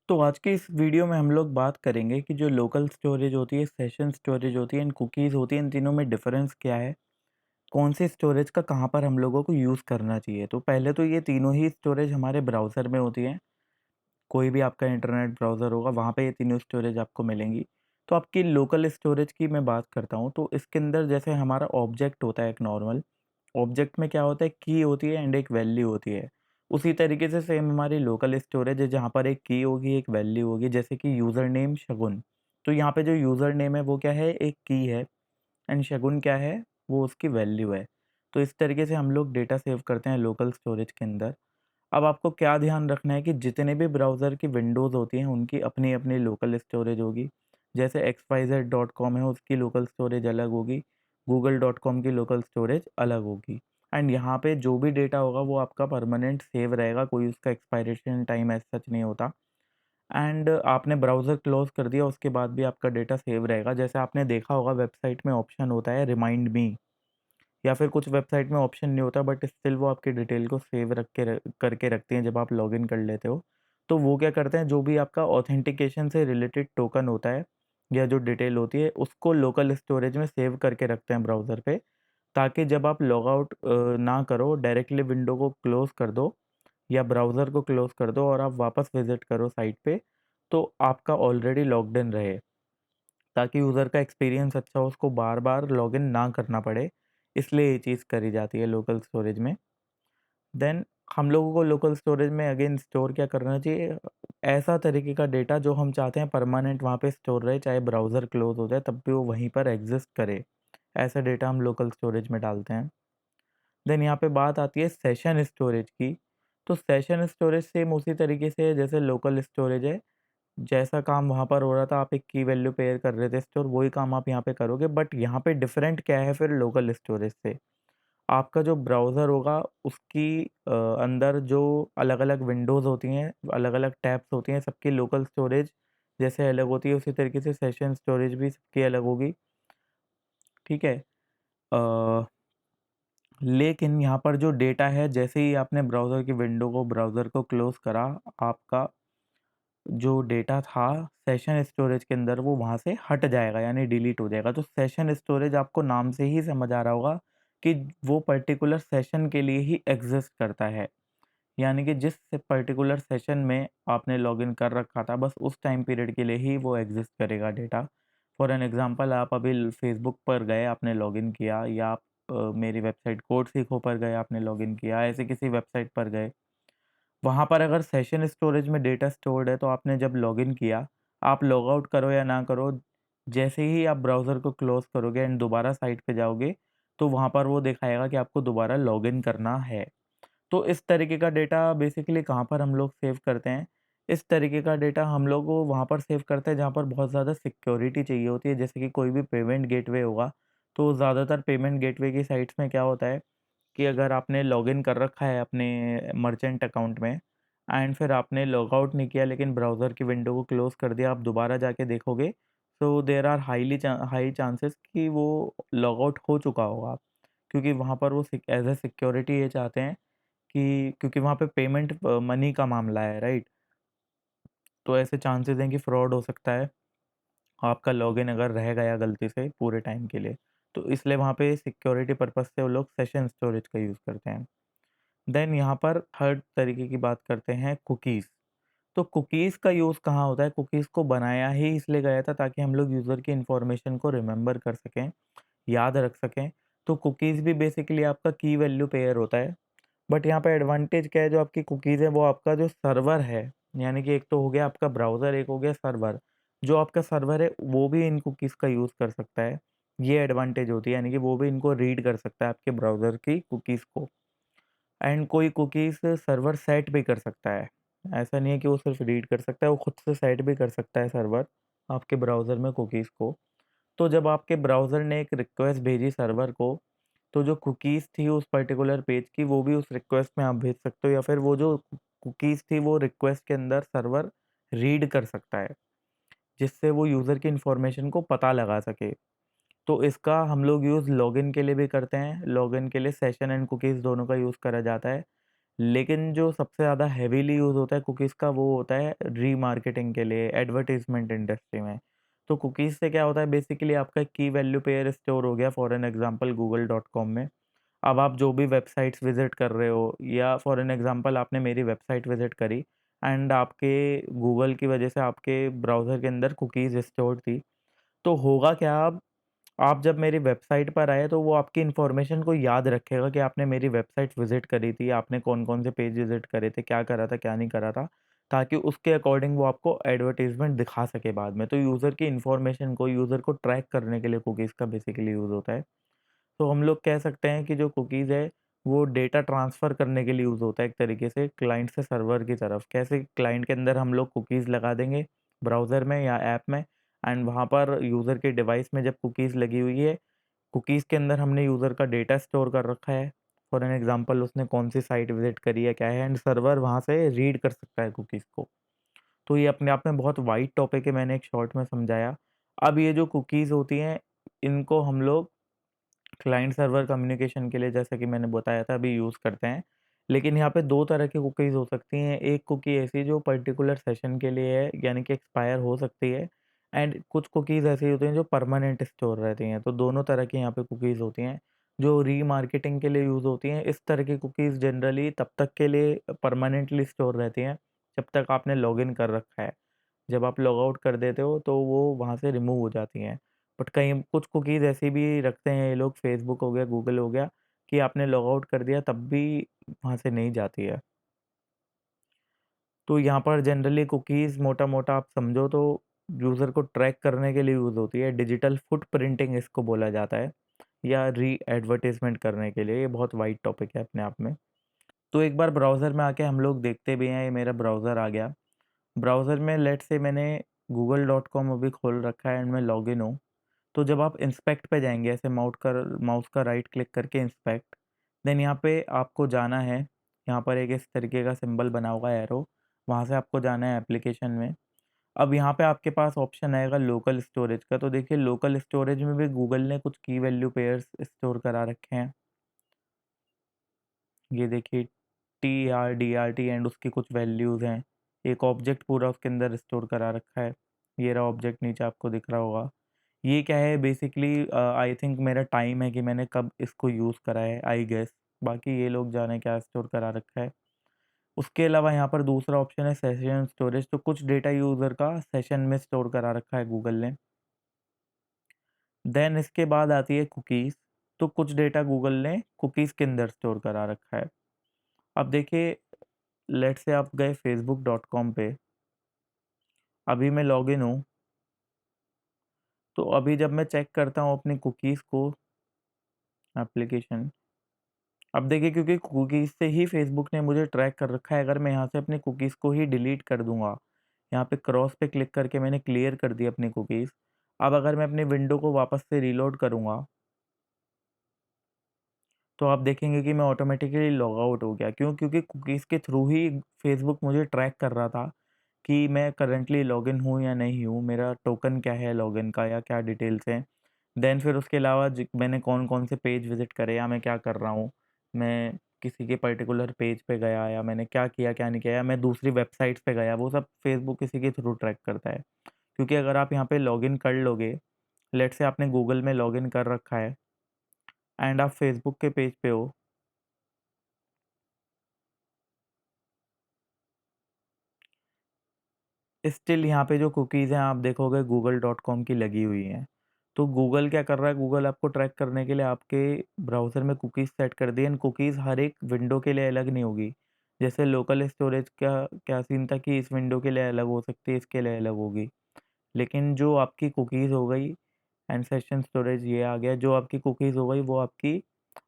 तो आज के इस वीडियो में हम लोग बात करेंगे कि जो लोकल स्टोरेज होती है, सेशन स्टोरेज होती है, एंड कुकीज़ होती है, इन तीनों में डिफरेंस क्या है? कौन से स्टोरेज का कहाँ पर हम लोगों को यूज़ करना चाहिए? तो पहले तो ये तीनों ही स्टोरेज हमारे ब्राउज़र में होती हैं। कोई भी आपका इंटरनेट ब्राउज़र होगा, वहाँ पे ये तीनों स्टोरेज आपको मिलेंगी। तो आपकी लोकल स्टोरेज की मैं बात करता हूँ, तो इसके अंदर जैसे हमारा ऑब्जेक्ट होता है एक नॉर्मल, ऑब्जेक्ट में क्या होता है, की होती है एंड एक वैल्यू होती है। उसी तरीके से सेम हमारी लोकल स्टोरेज है, जहाँ पर एक की होगी, एक वैल्यू होगी, जैसे कि यूज़र नेम शगुन। तो यहाँ पे जो यूज़र नेम है वो क्या है, एक की है, एंड शगुन क्या है, वो उसकी वैल्यू है। तो इस तरीके से हम लोग डेटा सेव करते हैं लोकल स्टोरेज के अंदर। अब आपको क्या ध्यान रखना है कि जितने भी ब्राउज़र की विंडोज़ होती हैं, उनकी अपनी-अपनी लोकल स्टोरेज होगी। जैसे xyz.com है, उसकी लोकल स्टोरेज अलग होगी, google.com की लोकल स्टोरेज अलग होगी। एंड यहाँ पे जो भी डेटा होगा वो आपका परमानेंट सेव रहेगा, कोई उसका एक्सपायरेशन टाइम एज़ सच नहीं होता। एंड आपने ब्राउज़र क्लोज़ कर दिया, उसके बाद भी आपका डेटा सेव रहेगा। जैसे आपने देखा होगा वेबसाइट में ऑप्शन होता है रिमाइंड मी, या फिर कुछ वेबसाइट में ऑप्शन नहीं होता बट स्टिल वो आपकी डिटेल को सेव रख के करके रखती हैं जब आप लॉगिन कर लेते हो। तो वो क्या करते हैं, जो भी आपका ऑथेंटिकेशन से रिलेटेड टोकन होता है या जो डिटेल होती है, उसको लोकल स्टोरेज में सेव करके रखते हैं ब्राउज़र पे, ताकि जब आप लॉग आउट ना करो, डायरेक्टली विंडो को क्लोज़ कर दो या ब्राउज़र को क्लोज़ कर दो और आप वापस विज़िट करो साइट पे, तो आपका ऑलरेडी लॉग्ड इन रहे। ताकि यूज़र का एक्सपीरियंस अच्छा हो, उसको बार-बार लॉगिन ना करना पड़े, इसलिए ये चीज़ करी जाती है लोकल स्टोरेज में। देन हम लोगों को लोकल स्टोरेज में अगेन स्टोर क्या करना चाहिए, ऐसा तरीके का डेटा जो हम चाहते हैं परमानेंट वहाँ पे स्टोर रहे, चाहे ब्राउज़र क्लोज़ हो जाए तब भी वो वहीं पर एग्ज़िस्ट करे। ऐसा डेटा हम लोकल स्टोरेज में डालते हैं। देन यहाँ पे बात आती है सेशन स्टोरेज की। तो सेशन स्टोरेज सेम उसी तरीके से है जैसे लोकल स्टोरेज है। जैसा काम वहाँ पर हो रहा था, आप एक की वैल्यू पेयर कर रहे थे स्टोर, वही काम आप यहाँ पे करोगे, बट यहाँ पे डिफरेंट क्या है फिर लोकल स्टोरेज से? आपका जो ब्राउज़र होगा उसकी अंदर जो अलग-अलग विंडोज़ होती हैं, अलग-अलग टैब्स होती हैं, सबकी लोकल स्टोरेज जैसे अलग होती है, उसी तरीके से सेशन स्टोरेज भी सबकी अलग होगी, ठीक है? अ, लेकिन यहाँ पर जो डेटा है, जैसे ही आपने ब्राउज़र को क्लोज़ करा, आपका जो डेटा था सेशन स्टोरेज के अंदर वो वहाँ से हट जाएगा, यानी डिलीट हो जाएगा। तो सेशन स्टोरेज आपको नाम से ही समझ आ रहा होगा कि वो पर्टिकुलर सेशन के लिए ही एग्ज़िस्ट करता है। यानी कि जिस पर्टिकुलर सेशन में आपने लॉगिन कर रखा था, बस उस टाइम पीरियड के लिए ही वो एग्ज़िस्ट करेगा डेटा। फॉर एन एग्ज़ाम्पल, आप अभी फ़ेसबुक पर गए, आपने लॉगिन किया, या आप मेरी वेबसाइट कोड सीखो पर गए, आपने लॉगिन किया, ऐसे किसी वेबसाइट पर गए। वहाँ पर अगर सेशन स्टोरेज में डेटा स्टोर्ड है, तो आपने जब लॉगिन किया, आप लॉग आउट करो या ना करो, जैसे ही आप ब्राउज़र को क्लोज़ करोगे एंड दोबारा साइट पे जाओगे, तो वहाँ पर वो दिखाएगा कि आपको दोबारा लॉगिन करना है। तो इस तरीके का डेटा बेसिकली कहाँ पर हम लोग सेव करते हैं? इस तरीके का डेटा हम लोग वो वहाँ पर सेव करते हैं जहाँ पर बहुत ज़्यादा सिक्योरिटी चाहिए होती है, जैसे कि कोई भी पेमेंट गेटवे होगा, तो ज़्यादातर पेमेंट गेटवे की साइट्स में क्या होता है कि अगर आपने लॉगिन कर रखा है अपने मर्चेंट अकाउंट में एंड फिर आपने लॉग आउट नहीं किया लेकिन ब्राउज़र की विंडो को क्लोज़ कर दिया, आप दोबारा जाके देखोगे, तो देयर आर हाई चांसेस कि वो लॉग आउट हो चुका होगा। क्योंकि वहाँ पर वो एज़ अ सिक्योरिटी ये चाहते हैं कि क्योंकि वहाँ पे पेमेंट मनी का मामला है, राइट? तो ऐसे चांसेस हैं कि फ्रॉड हो सकता है, आपका लॉगिन अगर रह गया गलती से पूरे टाइम के लिए। तो इसलिए वहाँ पे सिक्योरिटी पर्पज़ से वो लोग सेशन स्टोरेज का यूज़ करते हैं। देन यहाँ पर थर्ड तरीके की बात करते हैं, कुकीज़। तो कुकीज़ का यूज़ कहाँ होता है? कुकीज़ को बनाया ही इसलिए गया था ताकि हम लोग यूज़र की इन्फॉर्मेशन को रिमेंबर कर सकें, याद रख सकें। तो कुकीज़ भी बेसिकली आपका की वैल्यू पेयर होता है। बट यहाँ पे एडवांटेज क्या है, जो आपकी कुकीज़ है वो आपका जो सर्वर है, यानी कि एक तो हो गया आपका ब्राउज़र, एक हो गया सर्वर। जो आपका सर्वर है वो भी इन कुकीज़ का यूज़ कर सकता है। ये एडवांटेज होती है, यानी कि वो भी इनको रीड कर सकता है आपके ब्राउज़र की कुकीज़ को। एंड कोई कुकीज़ सर्वर सेट भी कर सकता है। ऐसा नहीं है कि वो सिर्फ़ रीड कर सकता है, वो खुद से सेट भी कर सकता है सर्वर आपके ब्राउज़र में कुकीज़ को। तो जब आपके ब्राउज़र ने एक रिक्वेस्ट भेजी सर्वर को, तो जो कुकीज़ थी उस पर्टिकुलर पेज की, वो भी उस रिक्वेस्ट में आप भेज सकते हो, या फिर वो जो कुकीज़ थी वो रिक्वेस्ट के अंदर सर्वर रीड कर सकता है, जिससे वो यूज़र की इन्फॉर्मेशन को पता लगा सके। तो इसका हम लोग यूज़ लॉगिन के लिए भी करते हैं। लॉगिन के लिए सेशन एंड कुकीज़ दोनों का यूज़ करा जाता है। लेकिन जो सबसे ज़्यादा हेवीली यूज़ होता है कुकीज़ का वो होता है रीमार्केटिंग के लिए, एडवर्टाइज़मेंट इंडस्ट्री में। तो कुकीज़ से क्या होता है बेसिकली आपका की वैल्यू पेयर स्टोर हो गया for an example Google dot com में। अब आप जो भी वेबसाइट्स विज़िट कर रहे हो या फॉर एन एग्ज़ाम्पल आपने मेरी वेबसाइट विज़िट करी एंड आपके गूगल की वजह से आपके ब्राउज़र के अंदर कुकीज़ स्टोर्ड थी। तो होगा क्या अब आप जब मेरी वेबसाइट पर आए तो वो आपकी इन्फॉर्मेशन को याद रखेगा कि आपने मेरी वेबसाइट विज़िट करी थी, आपने कौन-कौन से पेज विज़िट करे थे, क्या करा था, क्या नहीं करा था, ताकि उसके अकॉर्डिंग वो आपको एडवर्टाइज़मेंट दिखा सके बाद में। तो यूज़र की इन्फॉर्मेशन को, यूज़र को ट्रैक करने के लिए कुकीज़ का बेसिकली यूज़ होता है। तो हम लोग कह सकते हैं कि जो कुकीज़ है, वो डेटा ट्रांसफ़र करने के लिए यूज़ होता है एक तरीके से क्लाइंट से सर्वर की तरफ। कैसे क्लाइंट के अंदर हम लोग कुकीज़ लगा देंगे ब्राउज़र में या ऐप में एंड वहाँ पर यूज़र के डिवाइस में जब कुकीज़ लगी हुई है, कुकीज़ के अंदर हमने यूज़र का डेटा स्टोर कर रखा है। फॉर एन एग्ज़ाम्पल उसने कौन-सी साइट विज़िट करी है, क्या है एंड सर्वर वहाँ से रीड कर सकता है कुकीज़ को। तो ये अपने आप में बहुत वाइड टॉपिक है, मैंने एक शॉर्ट में समझाया। अब ये जो कुकीज़ होती हैं, इनको हम लोग क्लाइंट सर्वर कम्युनिकेशन के लिए जैसा कि मैंने बताया था अभी यूज़ करते हैं। लेकिन यहाँ पे 2 तरह की कुकीज़ हो सकती हैं। एक कुकी ऐसी जो पर्टिकुलर सेशन के लिए है यानी कि एक्सपायर हो सकती है एंड कुछ कुकीज़ ऐसी होती हैं जो परमानेंट स्टोर रहती हैं। तो दोनों तरह की यहाँ पे कुकीज़ होती हैं। जो रीमार्केटिंग के लिए यूज़ होती हैं, इस तरह की कुकीज़ जनरली तब तक के लिए परमानेंटली स्टोर रहती हैं, जब तक आपने लॉगिन कर रखा है। जब आप लॉग आउट कर देते हो तो वो वहाँ से रिमूव हो जाती हैं। बट कहीं कुछ कुकीज़ ऐसी भी रखते हैं ये लोग फ़ेसबुक हो गया, गूगल हो गया कि आपने लॉग आउट कर दिया तब भी वहाँ से नहीं जाती है। तो यहाँ पर जनरली कुकीज़ मोटा-मोटा आप समझो तो यूज़र को ट्रैक करने के लिए यूज़ होती है। डिजिटल फुटप्रिंटिंग इसको बोला जाता है या री-एडवर्टाइज़मेंट करने के लिए। ये बहुत वाइड टॉपिक है अपने आप में। तो एक बार ब्राउज़र में आके हम लोग देखते भी हैं, ये मेरा ब्राउज़र आ गया। ब्राउज़र में लेट्स से मैंने गूगल डॉट कॉम अभी खोल रखा है एंड मैं लॉगिन हूँ। तो जब आप इंस्पेक्ट पे जाएँगे ऐसे माउस का राइट क्लिक करके इंस्पेक्ट, देन यहाँ पे आपको जाना है, यहाँ पर एक इस तरीके का सिंबल बना होगा एरो, वहाँ से आपको जाना है एप्लीकेशन में। अब यहाँ पे आपके पास ऑप्शन आएगा लोकल स्टोरेज का, तो देखिए लोकल स्टोरेज में भी गूगल ने कुछ की वैल्यू पेयर्स स्टोर करा रखे हैं। ये देखिए TRDRT एंड उसकी कुछ वैल्यूज़ हैं। एक ऑब्जेक्ट पूरा उसके अंदर स्टोर करा रखा है। ये रहा ऑब्जेक्ट नीचे आपको दिख रहा होगा। ये क्या है बेसिकली आई थिंक मेरा टाइम है कि मैंने कब इसको यूज़ करा है आई गेस। बाकी ये लोग जाने क्या स्टोर करा रखा है। उसके अलावा यहाँ पर दूसरा ऑप्शन है सेशन स्टोरेज तो कुछ डेटा यूज़र का सेशन में स्टोर करा रखा है गूगल ने। देन इसके बाद आती है कुकीज़, तो कुछ डेटा गूगल ने कुकीज़ के अंदर स्टोर करा रखा है। अब देखिए लेट्स से आप गए facebook.com पे, अभी मैं लॉगिन हूँ, तो अभी जब मैं चेक करता हूँ अपनी कुकीज़ को एप्लीकेशन, अब देखिए क्योंकि कुकीज़ से ही फेसबुक ने मुझे ट्रैक कर रखा है, अगर मैं यहाँ से अपनी कुकीज़ को ही डिलीट कर दूँगा, यहाँ पे क्रॉस पे क्लिक करके मैंने क्लियर कर दी अपनी कुकीज़। अब अगर मैं अपनी विंडो को वापस से रीलोड करूँगा, तो आप देखेंगे कि मैं ऑटोमेटिकली लॉग आउट हो गया। क्यों? क्योंकि कुकीज़ के थ्रू ही फेसबुक मुझे ट्रैक कर रहा था कि मैं करंटली लॉगिन हूँ या नहीं हूँ, मेरा टोकन क्या है लॉगिन का या क्या डिटेल्स हैं। देन फिर उसके अलावा मैंने कौन-कौन से पेज विज़िट करे या मैं क्या कर रहा हूँ। मैं किसी के पर्टिकुलर पेज पे गया या मैंने क्या किया, क्या नहीं किया या मैं दूसरी वेबसाइट्स पे गया, वो सब फेसबुक इसी के थ्रू ट्रैक करता है। क्योंकि अगर आप यहाँ पे लॉगिन कर लोगे, लेट्स से आपने गूगल में लॉगिन कर रखा है एंड आप फेसबुक के पेज पे हो, स्टिल यहाँ पे जो कुकीज़ हैं आप देखोगे गूगल डॉट कॉम की लगी हुई हैं। तो गूगल क्या कर रहा है, गूगल आपको ट्रैक करने के लिए आपके ब्राउज़र में कुकीज़ सेट कर दी एंड कुकीज़ हर एक विंडो के लिए अलग नहीं होगी। जैसे लोकल स्टोरेज का क्या सीन था कि इस विंडो के लिए अलग हो सकती है, इसके लिए अलग होगी। लेकिन जो आपकी कुकीज़ हो गई एंड सेशन स्टोरेज ये आ गया, जो आपकी कुकीज़ हो गई वो आपकी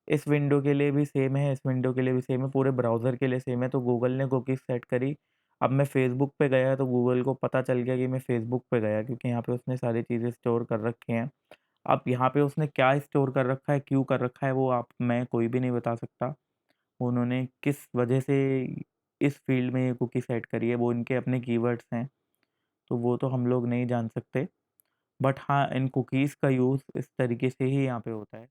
इस विंडो के लिए भी सेम है, इस विंडो के लिए भी सेम है, पूरे ब्राउज़र के लिए सेम है। तो गूगल ने कुकीज़ सेट करी। अब मैं फ़ेसबुक पे गया तो गूगल को पता चल गया कि मैं फ़ेसबुक पे गया क्योंकि यहाँ पे उसने सारी चीज़ें स्टोर कर रखी हैं। अब यहाँ पे उसने क्या स्टोर कर रखा है, क्यों कर रखा है वो आप मैं कोई भी नहीं बता सकता। उन्होंने किस वजह से इस फ़ील्ड में ये कुकी सेट करी है, वो इनके अपने कीवर्ड्स हैं, तो वो तो हम लोग नहीं जान सकते। बट हाँ, इन कुकीज़ का यूज़ इस तरीके से ही यहाँ पे होता है।